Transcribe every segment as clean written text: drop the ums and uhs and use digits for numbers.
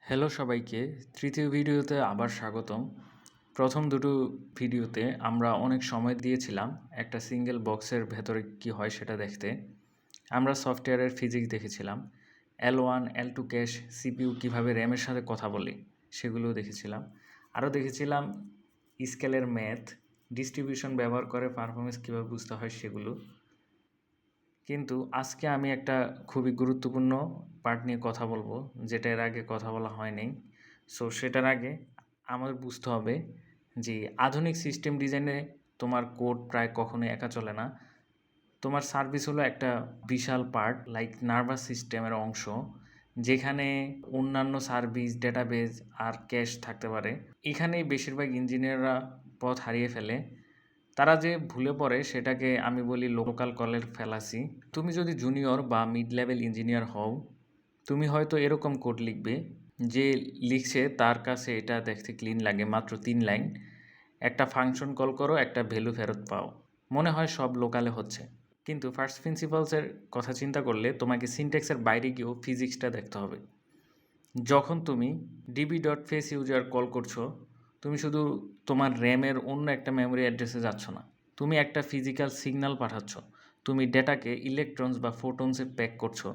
Hello সবাইকে, তৃতীয় ভিডিওতে আবার স্বাগতম। প্রথম দুটো ভিডিওতে আমরা অনেক সময় দিয়েছিলাম একটা সিঙ্গেল বক্সের ভেতরে কি হয় সেটা দেখতে। আমরা সফটওয়্যারের ফিজিক্স দেখেছিলাম, L1 L2 ক্যাশ, সিপিইউ কীভাবে র্যামের সাথে কথা বলে সেগুলোও দেখেছিলাম। আরও দেখেছিলাম স্কেলের ম্যাথ, ডিস্ট্রিবিউশন ব্যবহার করে পারফরমেন্স কীভাবে বুঝতে হয় সেগুলো। কিন্তু আজকে আমি একটা খুবই গুরুত্বপূর্ণ পার্ট নিয়ে কথা বলবো, যেটা এর আগে কথা বলা হয়নি। সো সেটার আগে আমাদের বুঝতে হবে যে আধুনিক সিস্টেম ডিজাইনে তোমার কোড প্রায় কখনোই একা চলে না। তোমার সার্ভিস হলো একটা বিশাল পার্ট, লাইক নার্ভাস সিস্টেমের অংশ, যেখানে অন্যান্য সার্ভিস, ডেটাবেজ আর ক্যাশ থাকতে পারে। এখানেই বেশিরভাগ ইঞ্জিনিয়াররা পথ হারিয়ে ফেলে। তারা যে ভুলে পড়ে সেটাকে আমি বলি লোকাল কলের ফ্যালাসি। তুমি যদি জুনিয়র বা মিড লেভেল ইঞ্জিনিয়ার হও, তুমি হয়তো এরকম কোড লিখবে, যে লিখছে তার কাছে এটা দেখতে ক্লিন লাগে, মাত্র 3 লাইন। একটা ফাংশন কল করো, একটা ভ্যালু ফেরত পাও, মনে হয় সব লোকালে হচ্ছে। কিন্তু ফার্স্ট প্রিন্সিপালসের কথা চিন্তা করলে তোমাকে সিনট্যাক্সের বাইরে গিয়েও ফিজিক্সটা দেখতে হবে। যখন তুমি db.faceUser কল করছো, তুমি শুধু তোমার র্যামের অন্য একটা মেমোরি অ্যাড্রেসে যাচ্ছ না, তুমি একটা ফিজিক্যাল সিগন্যাল পাঠাচ্ছ। তুমি ডেটাকে ইলেকট্রনস বা ফোটনসে প্যাক করছো,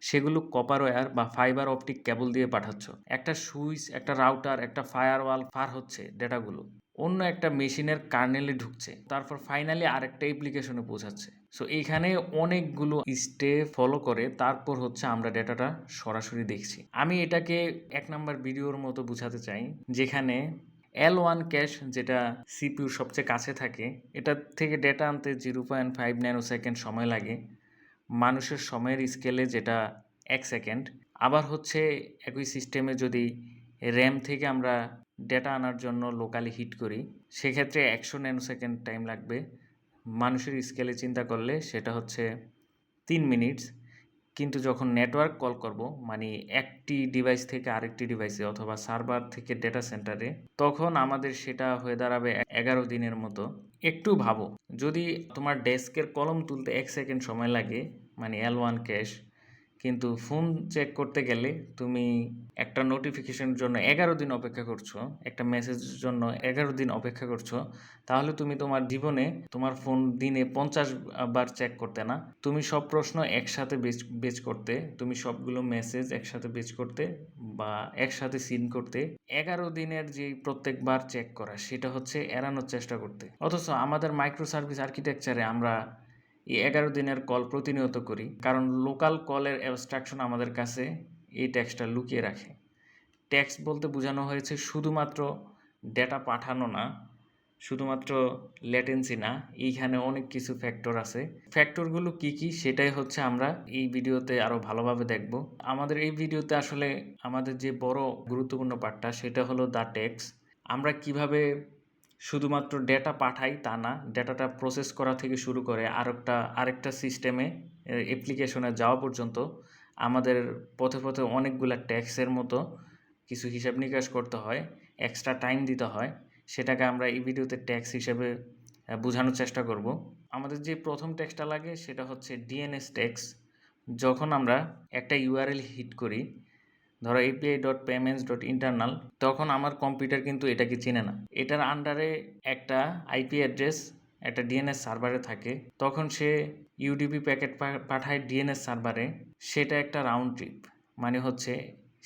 সেগুলো কপার ওয়্যার বা ফাইবার অপটিক কেবল দিয়ে পাঠাচ্ছ। একটা সুইচ, একটা রাউটার, একটা ফায়ারওয়াল পার হচ্ছে ডেটাগুলো, অন্য একটা মেশিনের কার্নেলে ঢুকছে, তারপর ফাইনালি আরেকটা অ্যাপ্লিকেশনে পৌঁছাচ্ছে। সো এইখানে অনেকগুলো স্টেপ ফলো করে তারপর হচ্ছে আমরা ডেটাটা সরাসরি দেখছি। আমি এটাকে 1 নাম্বার ভিডিওর মতো বোঝাতে চাই, যেখানে L1 ক্যাশ, যেটা সিপিইউর সবচেয়ে কাছে থাকে, এটা থেকে ডেটা আনতে 0.5 ন্যানো সেকেন্ড সময় লাগে, মানুষের সময়ের স্কেলে যেটা 1 সেকেন্ড। আবার হচ্ছে একই সিস্টেমে যদি র্যাম থেকে আমরা ডেটা আনার জন্য লোকালি হিট করি, সেক্ষেত্রে 100 ন্যানো সেকেন্ড টাইম লাগবে। মানুষের স্কেলে চিন্তা করলে সেটা হচ্ছে 3 মিনিটস। কিন্তু যখন নেটওয়ার্ক কল করব, মানে একটি ডিভাইস থেকে আরেকটি ডিভাইসে অথবা সার্ভার থেকে ডেটা সেন্টারে, তখন আমাদের সেটা হয়ে দাঁড়াবে 11 দিনের মতো। একটু ভাবো, যদি তোমার ডেস্কের কলম তুলতে 1 সেকেন্ড সময় লাগে, মানে L1 ক্যাশ, কিন্তু ফোন চেক করতে গেলে তুমি একটা নোটিফিকেশনের জন্য 11 দিন অপেক্ষা করছো, একটা মেসেজের জন্য 11 দিন অপেক্ষা করছো, তাহলে তুমি তোমার জীবনে তোমার ফোন দিনে 50 বার চেক করতে না, তুমি সব প্রশ্ন একসাথে বেচ করতে, তুমি সবগুলো মেসেজ একসাথে বেচ করতে বা একসাথে সিন করতে, 11 দিনের যে প্রত্যেকবার চেক করা সেটা হচ্ছে এড়ানোর চেষ্টা করতে। অথচ আমাদের মাইক্রো সার্ভিস আর্কিটেকচারে আমরা এই 11 দিনের কল প্রতিনিয়ত করি, কারণ লোকাল কলের অ্যাবস্ট্রাকশন আমাদের কাছে এই টেক্সটটা লুকিয়ে রাখে। টেক্সট বলতে বোঝানো হয়েছে শুধুমাত্র ডেটা পাঠানো না, শুধুমাত্র ল্যাটেন্সি না, এইখানে অনেক কিছু ফ্যাক্টর আছে। ফ্যাক্টরগুলো কি কি সেটাই হচ্ছে আমরা এই ভিডিওতে আরও ভালোভাবে দেখব। আমাদের এই ভিডিওতে আসলে আমাদের যে বড় গুরুত্বপূর্ণ পার্টটা, সেটা হলো দ্য টেক্সট। আমরা কিভাবে শুধুমাত্র ডেটা পাঠাই তা না, ডেটাটা প্রসেস করা থেকে শুরু করে আরেকটা সিস্টেমে, অ্যাপ্লিকেশনে যাওয়া পর্যন্ত আমাদের পথে পথে অনেকগুলা ট্যাক্সের মতো কিছু হিসাব নিকাশ করতে হয়, এক্সট্রা টাইম দিতে হয়। সেটাকে আমরা এই ভিডিওতে ট্যাক্স হিসেবে বোঝানোর চেষ্টা করব। আমাদের যে প্রথম ট্যাক্সটা লাগে সেটা হচ্ছে ডিএনএস ট্যাক্স। যখন আমরা একটা ইউআরএল হিট করি, ধরো api.payments.internal, তখন আমার কম্পিউটার কিন্তু এটাকে চিনে না। এটার আন্ডারে একটা আইপি অ্যাড্রেস একটা ডিএনএস সার্ভারে থাকে। তখন সে ইউডিপি প্যাকেট পাঠায় ডিএনএস সার্ভারে, সেটা একটা রাউন্ড ট্রিপ, মানে হচ্ছে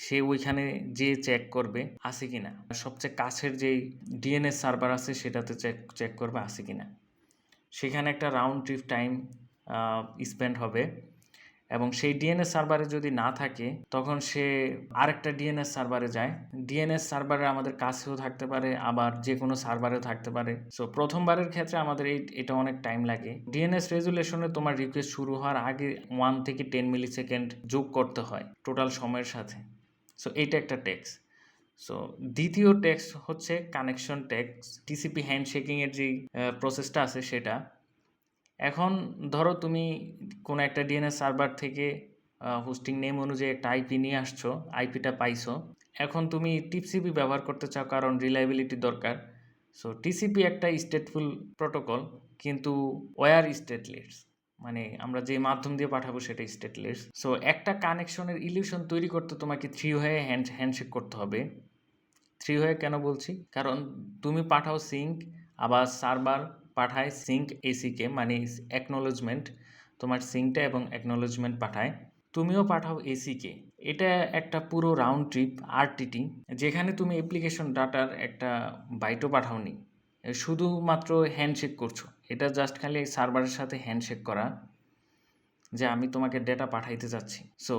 সে ওইখানে যে চেক করবে আছে কিনা, সবচেয়ে কাছের যেই ডিএনএস সার্ভার আছে সেটাতে চেক করবে আছে কিনা। সেখানে একটা রাউন্ড ট্রিপ টাইম স্পেন্ড হবে, এবং সেই ডিএনএস সার্ভারে যদি না থাকে তখন সে আরেকটা ডিএনএস সার্ভারে যায়। ডিএনএস সার্ভারে আমাদের কাছেও থাকতে পারে, আবার যে কোনো সার্ভারেও থাকতে পারে। সো প্রথমবারের ক্ষেত্রে আমাদের এটা অনেক টাইম লাগে। ডিএনএস রেজুলেশনে তোমার রিকোয়েস্ট শুরু হওয়ার আগে 1 থেকে 10 মিলি সেকেন্ড যোগ করতে হয় টোটাল সময়ের সাথে। সো এইটা একটা টেক্স। সো দ্বিতীয় টেক্স হচ্ছে কানেকশন টেক্স, টিসিপি হ্যান্ডশেকিংয়ের যে প্রসেসটা আছে সেটা। এখন ধরো তুমি কোনো একটা ডিএনএস সার্ভার থেকে হোস্টিং নেম অনুযায়ী একটা আইপি নিয়ে আসছো, আইপিটা পাইছো। এখন তুমি টিসিপি ব্যবহার করতে চাও কারণ রিলায়েবিলিটি দরকার। সো টিসিপি একটা স্টেটফুল প্রোটোকল, কিন্তু ওয়্যার স্টেটলেস, মানে আমরা যে মাধ্যম দিয়ে পাঠাবো সেটা স্টেটলেস। সো একটা কানেকশনের ইলিউশন তৈরি করতে তোমাকে থ্রি ওয়ে হ্যান্ডশেক করতে হবে। থ্রি ওয়ে কেন বলছি? কারণ তুমি পাঠাও সিঙ্ক, আবার সার্ভার পাঠায় সিঙ্ক এসিকে, মানে অ্যাকনোলেজমেন্ট, তোমার সিঙ্কটা এবং অ্যাকনোলেজমেন্ট পাঠায়, তুমিও পাঠাও এসিকে। এটা একটা পুরো রাউন্ড ট্রিপ আরটিটি, যেখানে তুমি অ্যাপ্লিকেশন ডাটার একটা বাইটও পাঠাওনি, শুধুমাত্র হ্যান্ডশেক করছো। এটা জাস্ট খালি সার্ভারের সাথে হ্যান্ডশেক করা যে আমি তোমাকে ডেটা পাঠাইতে চাচ্ছি। সো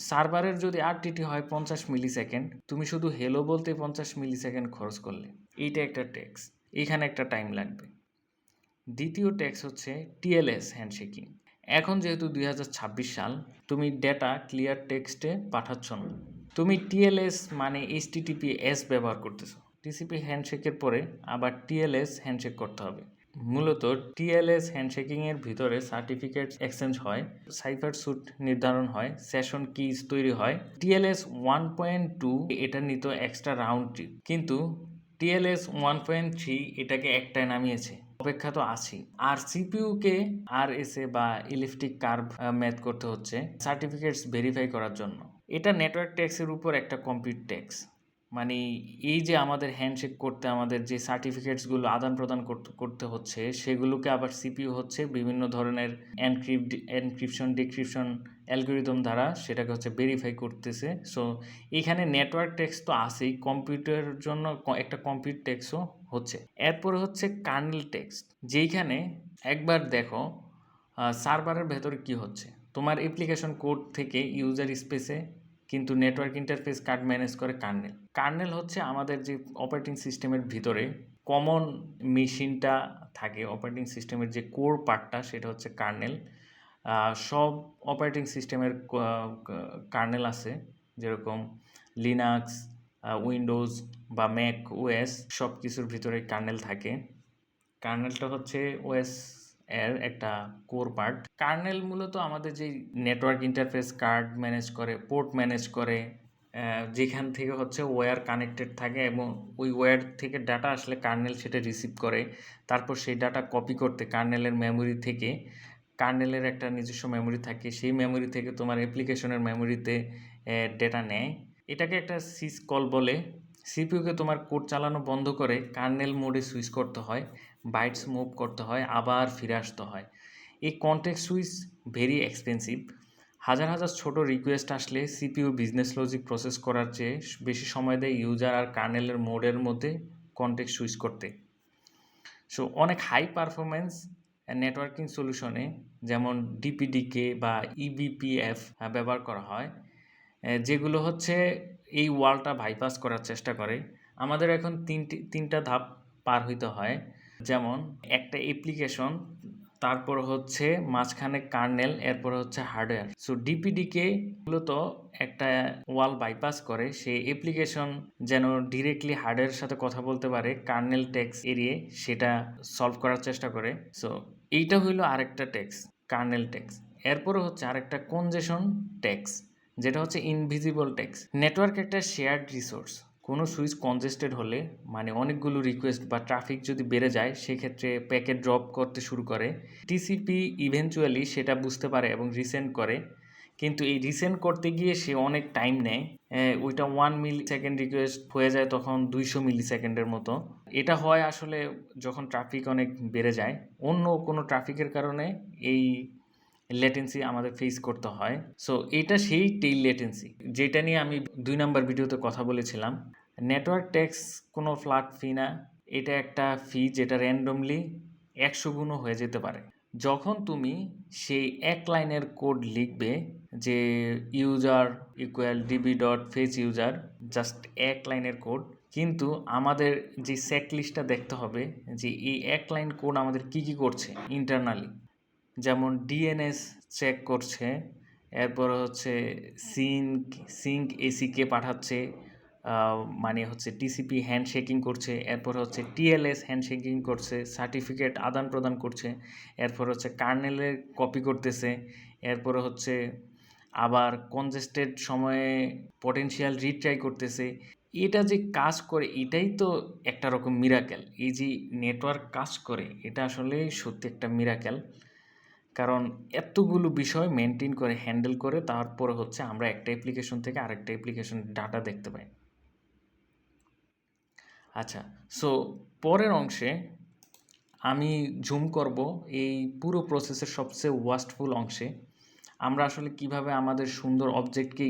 সার্ভারের যদি আরটিটি হয় 50 মিলি সেকেন্ড, তুমি শুধু হেলো বলতে 50 মিলি সেকেন্ড খরচ করলে, এইটা একটা ট্যাক্স, এখানে একটা টাইম লাগবে। দ্বিতীয় ট্যাক্স হচ্ছে টিএলএস হ্যান্ডশেকিং। এখন যেহেতু 2026 সাল, তুমি ডেটা ক্লিয়ার টেক্সটে পাঠাচ্ছ না, তুমি টিএলএস মানে HTTPS ব্যবহার করতেছো। টিসিপি হ্যান্ডশেকের পরে আবার টিএলএস হ্যান্ডশেক করতে হবে। মূলত টিএলএস হ্যান্ডশেকিংয়ের ভিতরে সার্টিফিকেট এক্সচেঞ্জ হয়, সাইফার স্যুট নির্ধারণ হয়, সেশন কিজ তৈরি হয়। টিএলএস 1.2 এটা নিত এক্সট্রা রাউন্ড ট্রিপ, কিন্তু টিএলএস 1.3 এটাকে একটায় নামিয়েছে। অপেক্ষা তো আছেই। আর সিপিইউকে আরএসএ বা ইলিপ্টিক কার্ভ ম্যাথ করতে হচ্ছে সার্টিফিকেটস ভেরিফাই করার জন্য। এটা নেটওয়ার্ক ট্যাক্সের উপর একটা কমপ্লিট ট্যাক্স। মানে এই যে আমাদের হ্যান্ডশেক করতে আমাদের যে সার্টিফিকেটসগুলো আদান প্রদান করতে হচ্ছে, সেগুলোকে আবার সিপিইউ হচ্ছে বিভিন্ন ধরনের এনক্রিপশন ডিক্রিপশন অ্যালগোরিদম দ্বারা সেটাকে হচ্ছে ভেরিফাই করতেছে। সো এখানে নেটওয়ার্ক ট্যাক্স তো আছেই, কম্পিউটারের জন্য একটা কম্পিউটার ট্যাক্সও হচ্ছে। এরপরে হচ্ছে কার্নেল ট্যাক্স, যেইখানে একবার দেখো সার্ভারের ভেতরে কি হচ্ছে। তোমার অ্যাপ্লিকেশন কোড থেকে ইউজার স্পেসে কিন্তু নেটওয়ার্ক ইন্টারফেস কার্ড ম্যানেজ করে কার্নেল। কার্নেল হচ্ছে আমাদের যে অপারেটিং সিস্টেমের ভিতরে কমন মেশিনটা থাকে, অপারেটিং সিস্টেমের যে কোর পার্টটা সেটা হচ্ছে কার্নেল। সব অপারেটিং সিস্টেমের কার্নেল আছে, যেরকম লিনাক্স, উইন্ডোজ বা ম্যাক ওএস, সব কিছুর ভিতরে কার্নেল থাকে। কার্নেলটা হচ্ছে ওএস এর একটা কোর পার্ট। কার্নেল মূলত আমাদের যে নেটওয়ার্ক ইন্টারফেস কার্ড ম্যানেজ করে, পোর্ট ম্যানেজ করে, যেখান থেকে হচ্ছে ওয়্যার কানেক্টেড থাকে এবং ওই ওয়্যার থেকে ডাটা আসলে কার্নেল সেটা রিসিভ করে, তারপর সেই ডাটা কপি করতে কার্নেলের মেমোরি থেকে, কার্নেলের একটা নিজস্ব মেমোরি থাকে, সেই মেমোরি থেকে তোমার অ্যাপ্লিকেশনের মেমোরিতে ডেটা নেয়। এটাকে একটা সিস কল বলে। সিপিইউকে তোমার কোড চালানো বন্ধ করে কার্নেল মোডে সুইচ করতে হয়, বাইটস মুভ করতে হয়, আবার ফিরে আসতে হয়। এই কনটেক্সট সুইচ ভেরি এক্সপেন্সিভ। হাজার হাজার ছোট রিকোয়েস্ট আসলে সিপিইউ বিজনেস লজিক প্রসেস করার চেয়ে বেশি সময় দেয় ইউজার আর কার্নেলের মোডের মধ্যে কনটেক্সট সুইচ করতে। সো অনেক হাই পারফরমেন্স নেটওয়ার্কিং সলিউশনে যেমন ডিপিডিকে বা ইবিপিএফ ব্যবহার করা হয়, যেগুলো হচ্ছে এই ওয়ালটা বাইপাস করার চেষ্টা করে। আমাদের এখন তিনটা ধাপ পার হইতে হয়, যেমন একটা অ্যাপ্লিকেশন, তারপর হচ্ছে মাঝখানে কার্নেল, এরপর হচ্ছে হার্ডওয়্যার। সো ডিপিডিকে মূলত একটা ওয়াল বাইপাস করে, সেই অ্যাপ্লিকেশন যেন ডিরেক্টলি হার্ডওয়্যারের সাথে কথা বলতে পারে, কার্নেল ট্যাক্স এড়িয়ে সেটা সলভ করার চেষ্টা করে। সো এইটা হইলো আরেকটা ট্যাক্স, কার্নেল ট্যাক্স। এরপরে হচ্ছে আরেকটা কনজেশন ট্যাক্স, যেটা হচ্ছে ইনভিজিবল ট্যাক্স। নেটওয়ার্ক একটা শেয়ার্ড রিসোর্স, কোনো সুইচ কনজেস্টেড হলে, মানে অনেকগুলো রিকোয়েস্ট বা ট্রাফিক যদি বেড়ে যায়, সেক্ষেত্রে প্যাকেট ড্রপ করতে শুরু করে। টিসিপি ইভেনচুয়ালি সেটা বুঝতে পারে এবং রিসেন্ড করে, কিন্তু এই রিসেন্ড করতে গিয়ে সে অনেক টাইম নেয়। ওইটা 1 মিলি সেকেন্ড রিকোয়েস্ট হয়ে যায় তখন 200 মিলি সেকেন্ডের মতো। এটা হয় আসলে যখন ট্রাফিক অনেক বেড়ে যায়, অন্য কোনো ট্রাফিকের কারণে এই লেটেন্সি আমাদের ফেস করতে হয়। সো এটা সেই টেইল লেটেন্সি, যেটা নিয়ে আমি 2 নাম্বার ভিডিওতে কথা বলেছিলাম। নেটওয়ার্ক ট্যাক্স কোনো ফ্ল্যাট ফি না, এটা একটা ফি যেটা র্যান্ডমলি 100 গুণও হয়ে যেতে পারে। যখন তুমি সেই এক লাইনের কোড লিখবে যে user equal DB dot fetch user, just এক লাইনের কোড, কিন্তু আমাদের যে চেক লিস্টটা দেখতে হবে যে এই এক লাইন কোড আমাদের কি কি করছে ইন্টারনালি। যেমন ডিএনএস চেক করছে, এরপর হচ্ছে সিঙ্ক এসিকে পাঠাচ্ছে, মানে হচ্ছে টিসিপি হ্যান্ডশেকিং করছে, এরপর হচ্ছে টিএলএস হ্যান্ডশেকিং করছে, সার্টিফিকেট আদান প্রদান করছে, এরপর হচ্ছে কার্নেলের কপি করতেছে, এরপর হচ্ছে আবার কনজেস্টেড সময়ে পটেনশিয়াল রিট্রাই করতেছে। এটা যে কাজ করে এটাই তো একটা রকম মিরাকেল। এই যে নেটওয়ার্ক কাজ করে এটা আসলে সত্যি একটা মিরাকেল। কারণ এতগুলো বিষয় মেনটেন করে হ্যান্ডেল করে তারপরে হচ্ছে আমরা একটা অ্যাপ্লিকেশন থেকে আরেকটা অ্যাপ্লিকেশন ডাটা দেখতে পাই। আচ্ছা, সো পরের অংশে আমি জুম করব এই পুরো প্রসেসের সবচেয়ে ওয়াস্টফুল অংশে। আমরা আসলে কিভাবে আমাদের সুন্দর অবজেক্টকে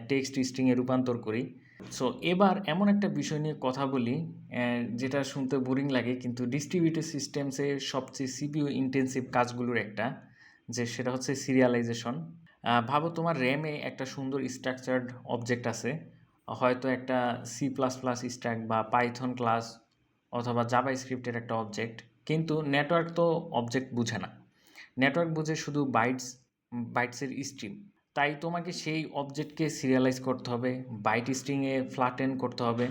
টেক্সট স্ট্রিংয়ে রূপান্তর করি। সো এবার এমন একটা বিষয় নিয়ে কথা বলি যেটা শুনতে বোরিং লাগে, কিন্তু ডিস্ট্রিবিউটেড সিস্টেমসে সবচেয়ে সিপিইউ ইন্টেন্সিভ কাজগুলোর একটা, যে সেটা হচ্ছে সিরিয়ালাইজেশন। ভাবো তোমার র্যামে একটা সুন্দর স্ট্রাকচার্ড অবজেক্ট আছে, হয়তো একটা C++ স্ট্যাক বা পাইথন ক্লাস অথবা জাভা স্ক্রিপ্টের একটা অবজেক্ট, কিন্তু নেটওয়ার্ক তো অবজেক্ট বুঝে না। নেটওয়ার্ক বুঝে শুধু বাইটসের স্ট্রিম। তাই তোমাকে সেই অবজেক্টকে সিরিয়ালাইজ করতে হবে, বাইট স্ট্রিংয়ে ফ্ল্যাটেন করতে হবে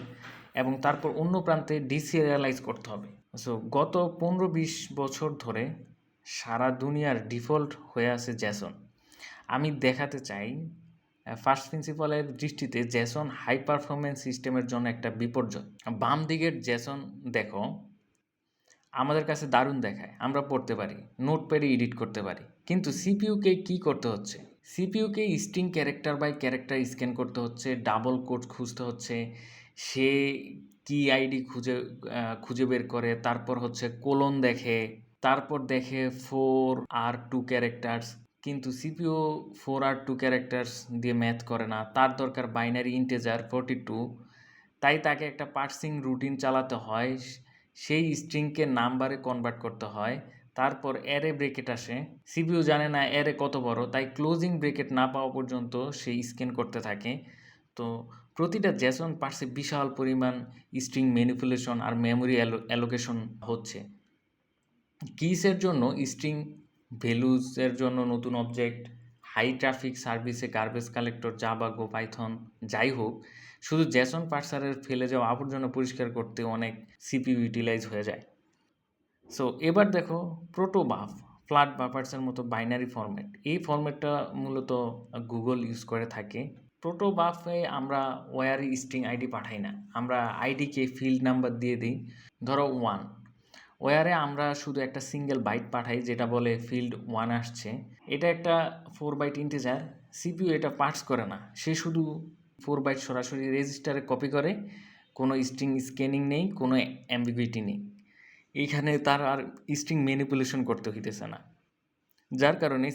এবং তারপর অন্য প্রান্তে ডিসিরিয়ালাইজ করতে হবে। সো গত 15-20 বছর ধরে সারা দুনিয়ার ডিফল্ট হয়ে আছে জেসন। আমি দেখাতে চাই ফার্স্ট প্রিন্সিপালের দৃষ্টিতে জেসন হাই পারফরমেন্স সিস্টেমের জন্য একটা বিপর্যয়। বাম দিকের জেসন দেখো, আমাদের কাছে দারুণ দেখায়, আমরা পড়তে পারি, নোটপ্যাডে এডিট করতে পারি, কিন্তু সিপিইউকে কি করতে হচ্ছে? সিপিইউকে string character by character scan করতে হচ্ছে, ডাবল কোড খুঁজতে হচ্ছে, সে কি আইডি খুঁজে বের করে, তারপর হচ্ছে কোলন দেখে, তারপর দেখে 4 আর 2 ক্যারেক্টার্স, কিন্তু সিপিইউ 4 আর 2 ক্যারেক্টার্স দিয়ে ম্যাথ করে না, তার দরকার বাইনারি ইন্টিজার 42। তাই তাকে একটা পার্সিং রুটিন চালাতে হয়, সেই স্ট্রিংকে নাম্বারে কনভার্ট করতে হয়, তারপর অ্যারে ব্রেকেট আসে। সিপিইউ জানে না অ্যারে কত বড়, তাই ক্লোজিং ব্রেকেট না পাওয়া পর্যন্ত সে স্ক্যান করতে থাকে। তো প্রতিটা জেসন পার্সে বিশাল পরিমাণ স্ট্রিং ম্যানিপুলেশন আর মেমোরি অ্যালোকেশন হচ্ছে। কিসের জন্য? স্ট্রিং ভ্যালুজের জন্য নতুন অবজেক্ট, হাই ট্রাফিক সার্ভিসে গার্বেজ কালেক্টর, জাভা, গো, পাইথন, যাই হোক, শুধু জেসন পার্সারের ফেলে যাওয়া আবর্জনা পরিষ্কার করতে অনেক সিপিইউ ইউটিলাইজ হয়ে যায়। সো এবার দেখো প্রোটোবাফ, ফ্ল্যাট বাফার্সের মতো বাইনারি ফরম্যাট। এই ফরম্যাটটা মূলত গুগল ইউজ করে থাকে। প্রোটোবাফে আমরা ওয়ারি স্ট্রিং আইডি পাঠাই না, আমরা আইডিকে ফিল্ড নাম্বার দিয়ে দিই, ধরো 1। ওয়ারে আমরা শুধু একটা সিঙ্গেল বাইট পাঠাই যেটা বলে ফিল্ড 1 আসছে। এটা একটা 4 বাইট ইন্টিজার। সিপিইউ এটা পার্স করে না, সে শুধু 4 বাইট সরাসরি রেজিস্টারে কপি করে, কোনো স্ট্রিং স্ক্যানিং নেই, কোনো অ্যাম্বিগুইটি নেই। এইখানে তার আর স্ট্রিং ম্যানিপুলেশন করতে হইতেছে না, যার কারণে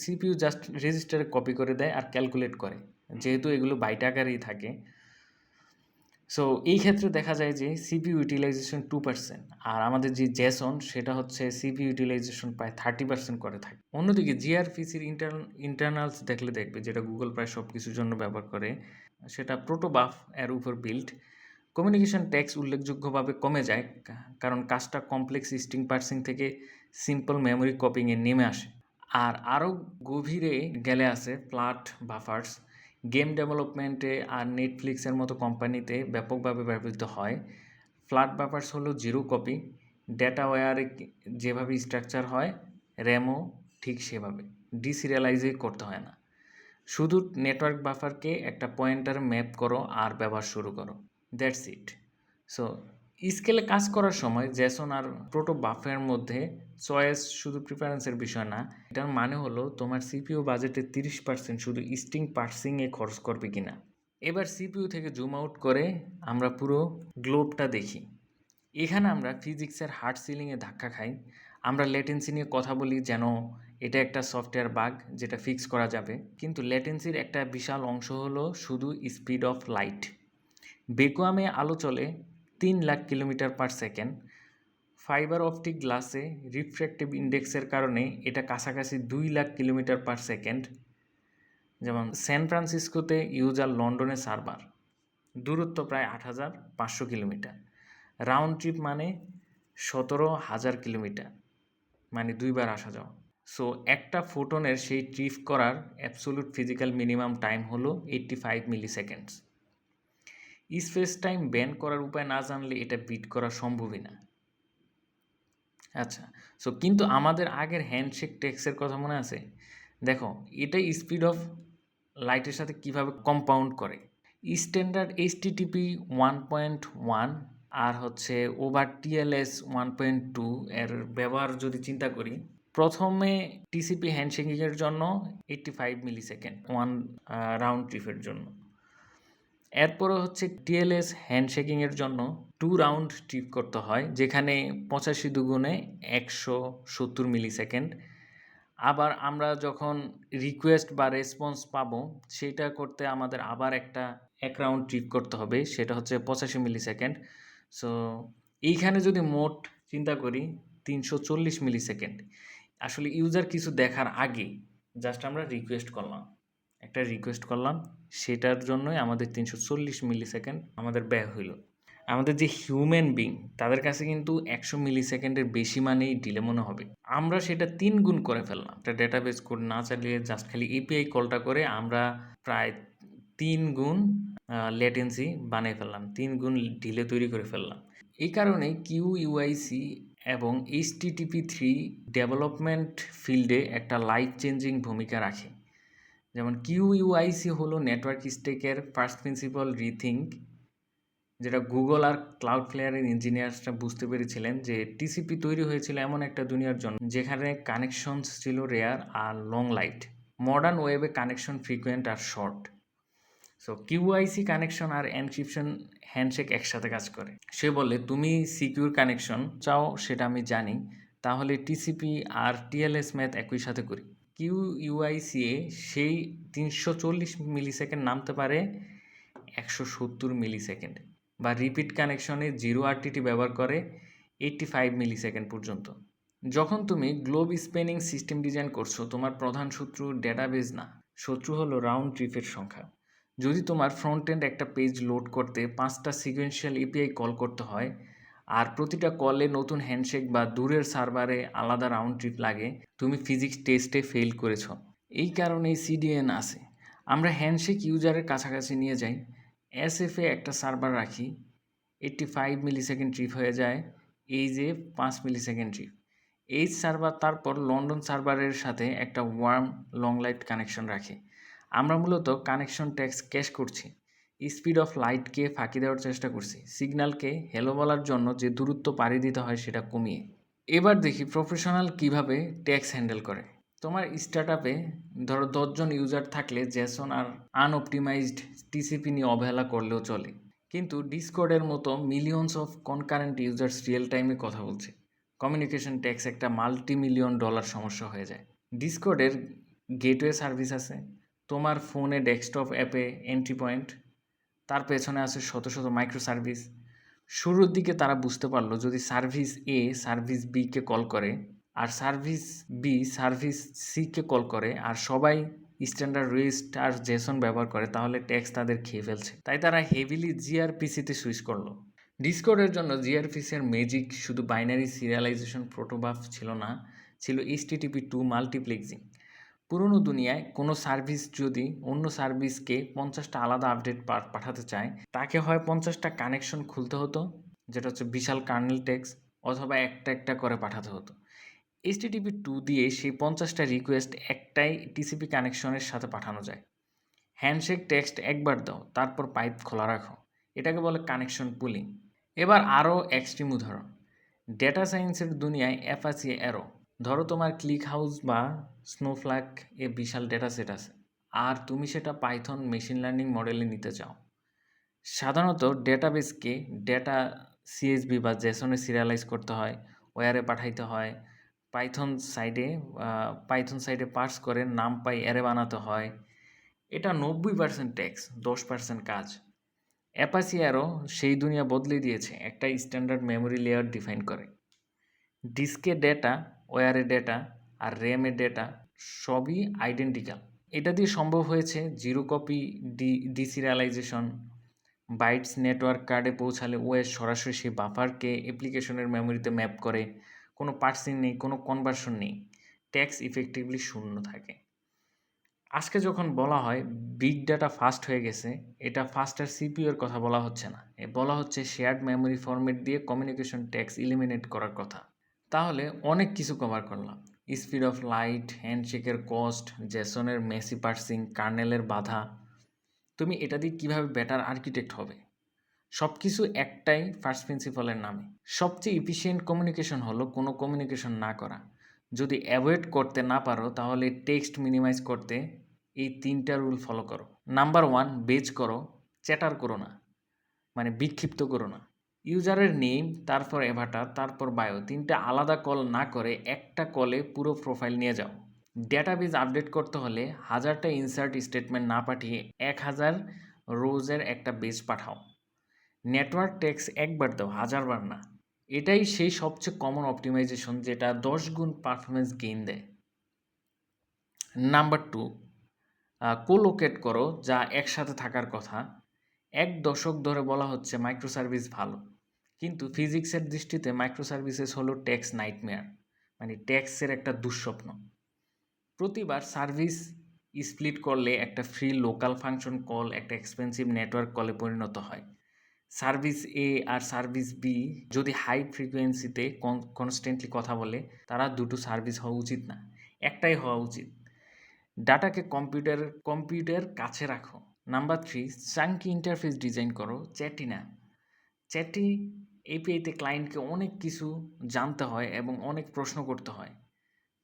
সিপিইউ জাস্ট রেজিস্টারে কপি করে দেয় আর ক্যালকুলেট করে, যেহেতু এগুলো বাইট আকারেই থাকে। সো এই ক্ষেত্রে দেখা যায় যে সিপিইউ ইউটিলাইজেশন 2%, আর আমাদের যে জেসন সেটা হচ্ছে সিপিইউ ইউটিলাইজেশন প্রায় 30% করে থাকে। অন্যদিকে জিআরপিসির ইন্টারনালস দেখবে, যেটা গুগল প্রায় সব কিছুর জন্য ব্যবহার করে, সেটা প্রোটোবাফ এর উপর বিল্ড। কমিউনিকেশন ট্যাক্স উল্লেখযোগ্যভাবে কমে যায়, কারণ কাজটা কমপ্লেক্স স্ট্রিং পার্সিং থেকে সিম্পল মেমোরি কপিংয়ে নেমে আসে। আর আরও গভীরে গেলে আছে ফ্ল্যাট বাফার্স। গেম ডেভেলপমেন্টে আর নেটফ্লিক্সের মতো কোম্পানিতে ব্যাপকভাবে ব্যবহৃত হয়। ফ্ল্যাট বাফার্স হলো জিরো কপি, ডেটা ওয়্যারে যেভাবে স্ট্রাকচার হয় র্যামও ঠিক সেভাবে, ডিসিরিয়ালাইজই করতে হয় না, শুধু নেটওয়ার্ক বাফারকে একটা পয়েন্টারে ম্যাপ করো আর ব্যবহার শুরু করো, দ্যাটস ইট। সো স্কেলে কাজ করার সময় জেসন আর প্রোটো বাফের মধ্যে চয়েস শুধু প্রিফারেন্সের বিষয় না, এটার মানে হলো তোমার সিপিইউ বাজেটের 30% শুধু স্ট্রিং পার্সিংয়ে খরচ করবে কিনা। এবার সিপিইউ থেকে জুম আউট করে আমরা পুরো গ্লোবটা দেখি। এখানে আমরা ফিজিক্সের হার্ড সিলিংয়ে ধাক্কা খাই। আমরা লেটেন্সি নিয়ে কথা বলি যেন এটা একটা সফটওয়্যার বাগ যেটা ফিক্স করা যাবে, কিন্তু লেটেন্সির একটা বিশাল অংশ হলো শুধু স্পিড অফ লাইট। ভ্যাকুয়ামে আলো চলে 3 lakh kilometre per second. Fibre optic গ্লাসে রিফ্র্যাক্টিভ ইন্ডেক্সের কারণে এটা কাছাকাছি 2 লাখ কিলোমিটার পার সেকেন্ড। যেমন স্যান ফ্রান্সিসকোতে ইউজ আর লন্ডনে সার্ভার, দূরত্ব প্রায় 8,500 কিলোমিটার। রাউন্ড ট্রিপ মানে 17,000 কিলোমিটার, মানে 2 বার আসা যাওয়া। সো একটা ফোটনের সেই ট্রিপ করার অ্যাবসোলুট ফিজিক্যাল মিনিমাম টাইম হলো 85 মিলি সেকেন্ডস। স্পেস টাইম ব্যান করার উপায় না জানলে এটা বিট করা সম্ভবই না। আচ্ছা, সো কিন্তু আমাদের আগের হ্যান্ডশেক টেক্সের কথা মনে আছে? দেখো এটা স্পিড অফ লাইটের সাথে কিভাবে কম্পাউন্ড করে। স্ট্যান্ডার্ড এইচটিটিপি 1.1 আর হচ্ছে ওভার টিএলএস 1.2 এর ব্যবহার যদি চিন্তা করি, প্রথমে টিসিপি হ্যান্ডশেকিংয়ের জন্য 85 মিলি সেকেন্ড ওয়ান রাউন্ড ট্রিপের জন্য। এরপরে হচ্ছে টিএলএস হ্যান্ডশেকিংয়ের জন্য 2 রাউন্ড ট্রিপ করতে হয়, যেখানে 85 দুগুণে 170 মিলি সেকেন্ড। আবার আমরা যখন রিকোয়েস্ট বা রেসপন্স পাবো, সেটা করতে আমাদের আবার এক রাউন্ড ট্রিপ করতে হবে, সেটা হচ্ছে 85 মিলি সেকেন্ড। সো এইখানে যদি মোট চিন্তা করি 340 মিলি সেকেন্ড। আসলে ইউজার কিছু দেখার আগে জাস্ট আমরা একটা রিকোয়েস্ট করলাম, সেটার জন্যই আমাদের 340 মিলি সেকেন্ড আমাদের ব্যয় হইল। আমাদের যে হিউম্যান বিং, তাদের কাছে কিন্তু 100 মিলি সেকেন্ডের বেশি মানেই ডিলে মনে হবে। আমরা সেটা 3 গুণ করে ফেললাম। একটা ডেটাবেস কোড না চালিয়ে জাস্ট খালি এপিআই কলটা করে আমরা প্রায় 3 গুণ লেটেন্সি বানিয়ে ফেললাম, 3 গুণ ডিলে তৈরি করে ফেললাম। এই কারণে কিউইউআইসি এবং HTTP3 ডেভেলপমেন্ট ফিল্ডে একটা লাইফ চেঞ্জিং ভূমিকা রাখে। যেমন কিউইউআইসি হলো নেটওয়ার্ক স্ট্যাকের ফার্স্ট প্রিন্সিপাল রিথিঙ্ক, যেটা গুগল আর ক্লাউডফ্লেয়ারের ইঞ্জিনিয়ার্সরা বুঝতে পেরেছিলেন যে টিসিপি তৈরি হয়েছিল এমন একটা দুনিয়ার জন্য যেখানে কানেকশনস ছিল রেয়ার আর লং লাইফ। মডার্ন ওয়েবে কানেকশন ফ্রিকোয়েন্ট আর শর্ট। সো কিউআইসি কানেকশন আর এনক্রিপশন হ্যান্ডশেক একসাথে কাজ করে। সে বলে তুমি সিকিউর কানেকশন চাও, সেটা আমি জানি, তাহলে টিসিপি আর টিএলএস ম্যাথ একই সাথে করি। কিউইউআইসি সেই 340 মিলি সেকেন্ড নামতে পারে 170 মিলি সেকেন্ডে, বা রিপিট কানেকশনে 0 আরটিটি ব্যবহার করে 85 মিলি সেকেন্ড পর্যন্ত। যখন তুমি গ্লোব স্প্যানিং সিস্টেম ডিজাইন করছো, তোমার প্রধান শত্রু ডেটাবেস না, শত্রু হলো রাউন্ড ট্রিপের সংখ্যা। যদি তোমার ফ্রন্ট এন্ড একটা পেজ লোড করতে 5টা সিকোয়েন্সিয়াল এপিআই কল করতে হয়, আর প্রতিটা কলে নতুন হ্যান্ডশেক বা দূরের সার্ভারে আলাদা রাউন্ড ট্রিপ লাগে, তুমি ফিজিক্স টেস্টে ফেল করেছ। এই কারণেই সিডিএন আছে। আমরা হ্যান্ডশেক ইউজারের কাছাকাছি নিয়ে যাই, এসএফে একটা সার্ভার রাখি, 85 মিলি সেকেন্ড ট্রিপ হয়ে যায়, এই যে 5 মিলি সেকেন্ড ট্রিপ। এই সার্ভার তারপর লন্ডন সার্ভারের সাথে একটা ওয়ার্ম লং লাইট কানেকশন রাখে। আমরা মূলত কানেকশন ট্যাক্স ক্যাশ করছি, স্পিড অফ লাইটকে ফাঁকি দেওয়ার চেষ্টা করছি, সিগন্যালকে হেলো বলার জন্য যে দূরত্ব পাড়ি দিতে হয় সেটা কমিয়ে। এবার দেখি প্রফেশনাল কিভাবে ট্যাক্স হ্যান্ডেল করে। তোমার স্টার্টআপে ধরো 10 জন ইউজার থাকলে জেসন আর আনঅপটিমাইজড টিসিপি নিয়ে অবহেলা করলেও চলে। কিন্তু ডিসকর্ডের মতো millions of concurrent users real টাইমে কথা বলছে, কমিউনিকেশন ট্যাক্স একটা $multi-million সমস্যা হয়ে যায়। ডিসকর্ডের গেটওয়ে সার্ভিস আছে, তোমার ফোনে ডেস্কটপ অ্যাপে এন্ট্রি পয়েন্ট, তার পেছনে আছে শত শত মাইক্রো সার্ভিস। শুরুর দিকে তারা বুঝতে পারলো যদি সার্ভিস এ সার্ভিস বিকে কল করে আর সার্ভিস বি সার্ভিস সিকে কল করে আর সবাই স্ট্যান্ডার্ড রেস্ট আর জেসন ব্যবহার করে, তাহলে ট্যাক্স তাদের খেয়ে ফেলছে। তাই তারা হেভিলি জিআরপিসিতে সুইচ করলো। ডিসকর্ডের জন্য জিআরপিসির ম্যাজিক শুধু বাইনারি সিরিয়ালাইজেশন প্রোটোবাফ ছিল না, ছিল HTTP2 মাল্টিপ্লেক্সিং। পুরনো দুনিয়ায় কোনো সার্ভিস যদি অন্য সার্ভিসকে 50টা আলাদা আপডেট পাঠাতে চায়, তাকে হয় 50টা কানেকশন খুলতে হতো, যেটা হচ্ছে বিশাল কার্নেল ট্যাক্স, অথবা একটা করে পাঠাতে হতো। HTTP2 দিয়ে সেই 50টা রিকোয়েস্ট একটাই টিসিপি কানেকশনের সাথে পাঠানো যায়। হ্যান্ডশেক টেক্সট একবার দাও, তারপর পাইপ খোলা রাখো, এটাকে বলে কানেকশন পুলিং। এবার আরও এক্সট্রিম উদাহরণ, ডেটা সায়েন্সের দুনিয়ায় অ্যাপাচি অ্যারো। ধরো তোমার ক্লিক হাউস বা স্নোফ্ল্যাক এ বিশাল ডেটা সেট আছে, আর তুমি সেটা পাইথন মেশিন লার্নিং মডেলে নিতে চাও। সাধারণত ডেটাবেসকে ডেটা সিএসভি বা জেসনে সিরিয়ালাইজ করতে হয়, ওয়ারে পাঠাইতে হয়, পাইথন সাইডে পার্স করে নামপাই অ্যারে বানাতে হয়। এটা 90% ট্যাক্স, 10% কাজ। অ্যাপাচি অ্যারো সেই দুনিয়া বদলে দিয়েছে, একটা স্ট্যান্ডার্ড মেমোরি লেয়ার ডিফাইন করে। ডিস্কে ডেটা, ওয়্যারে ডেটা আর র্যামে ডেটা সবই আইডেন্টিক্যাল। এটা দিয়ে সম্ভব হয়েছে zero copy deserialisation. Bytes network কার্ডে পৌঁছালে ওএস সরাসরি সেই বাফারকে অ্যাপ্লিকেশনের মেমোরিতে ম্যাপ করে, কোনো পার্সিং নেই, কোনো কনভার্সন নেই, ট্যাক্স ইফেক্টিভলি শূন্য থাকে। আজকে যখন বলা হয় বিগ ডাটা ফাস্ট হয়ে গেছে, এটা ফাস্টার সিপিইউর কথা বলা হচ্ছে না, বলা হচ্ছে শেয়ার্ড মেমোরি ফরম্যাট দিয়ে কমিউনিকেশন ট্যাক্স এলিমিনেট করার কথা। তাহলে অনেক কিছু কভার করলাম, স্পিড অফ লাইট, হ্যান্ডশেকের কস্ট, জেসনের মেসি পার্সিং, কার্নেলের বাধা। তুমি এটা দিয়ে কীভাবে বেটার আর্কিটেক্ট হবে, সব কিছু একটাই ফার্স্ট প্রিন্সিপালের নামে। সবচেয়ে এফিশিয়েন্ট কমিউনিকেশন হলো কোনো কমিউনিকেশন না করা। যদি অ্যাভয়েড করতে না পারো তাহলে টেক্সট মিনিমাইজ করতে এই 3টা রুল ফলো করো। নাম্বার 1, বেজ করো, চ্যাটার করো না, মানে বিক্ষিপ্ত করো না। ইউজারের নেম, তারপর অ্যাভাটার, তারপর বায়ো, 3টা আলাদা কল না করে একটা কলে পুরো প্রোফাইল নিয়ে যাও। ডেটাবেজ আপডেট করতে হলে 1000টা ইনসার্ট স্টেটমেন্ট না পাঠিয়ে 1000 রোজের একটা বেজ পাঠাও। নেটওয়ার্ক ট্যাক্স একবার দাও, 1000 বার না। এটাই সেই সবচেয়ে কমন অপটিমাইজেশন যেটা 10 গুণ পারফরমেন্স গেইন দেয়। নাম্বার 2, কোলোকেট করো, যা একসাথে থাকার কথা। 1 দশক ধরে বলা হচ্ছে মাইক্রো সার্ভিস ভালো, কিন্তু ফিজিক্সের দৃষ্টিতে মাইক্রো সার্ভিসেস হলো ট্যাক্স নাইটমেয়ার, মানে ট্যাক্সের একটা দুঃস্বপ্ন। প্রতিবার সার্ভিস স্প্লিট করলে একটা ফ্রি লোকাল ফাংশন কল একটা এক্সপেন্সিভ নেটওয়ার্ক কলে পরিণত হয়। সার্ভিস এ আর সার্ভিস বি যদি হাই ফ্রিকোয়েন্সিতে কনস্ট্যান্টলি কথা বলে, তারা দুটো সার্ভিস হওয়া উচিত না, একটাই হওয়া উচিত। ডাটাকে কম্পিউটার কাছে রাখো। নাম্বার 3, চাঙ্কি ইন্টারফেস ডিজাইন করো, চ্যাটি না। চ্যাটি এপিআইতে ক্লায়েন্টকে অনেক কিছু জানতে হয় এবং অনেক প্রশ্ন করতে হয়।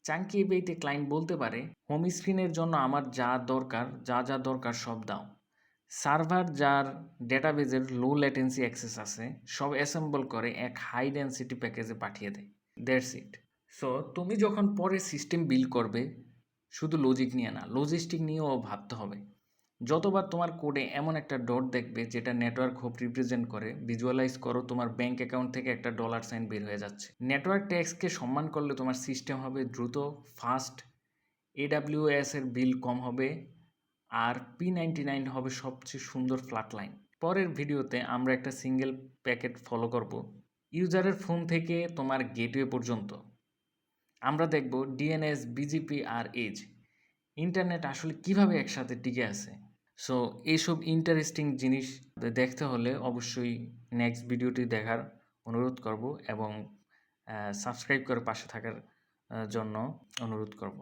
চাঙ্কি এপিআইতে ক্লায়েন্ট বলতে পারে, হোম স্ক্রিনের জন্য আমার যা দরকার সব দাও। সার্ভার যার ডেটাবেজের লো ল্যাটেন্সি অ্যাক্সেস আছে সব অ্যাসেম্বল করে এক হাই ডেন্সিটি প্যাকেজে পাঠিয়ে দেয়। That's it. সো তুমি যখন পরে সিস্টেম বিল্ড করবে, শুধু লজিক নিয়ে না, লজিস্টিক নিয়েও ভাবতে হবে। যতবার তোমার কোডে এমন একটা ডট দেখবে যেটা নেটওয়ার্ক হোপ রিপ্রেজেন্ট করে, ভিজুয়ালাইজ করো তোমার ব্যাঙ্ক অ্যাকাউন্ট থেকে একটা ডলার সাইন বের হয়ে যাচ্ছে। নেটওয়ার্ক ট্যাক্সকে সম্মান করলে তোমার সিস্টেম হবে দ্রুত, ফাস্ট, AWS এর বিল কম হবে, আর P99 হবে সবচেয়ে সুন্দর ফ্ল্যাট লাইন। পরের ভিডিওতে আমরা একটা সিঙ্গেল প্যাকেট ফলো করব, ইউজারের ফোন থেকে তোমার গেটওয়ে পর্যন্ত। আমরা দেখব ডিএনএস, বিজিপি আর এজ ইন্টারনেট আসলে কিভাবে একসাথে টিকে আছে। সো এইসব ইন্টারেস্টিং জিনিস দেখতে হলে অবশ্যই নেক্সট ভিডিওটি দেখার অনুরোধ করব এবং সাবস্ক্রাইব করে পাশে থাকার জন্য অনুরোধ করব।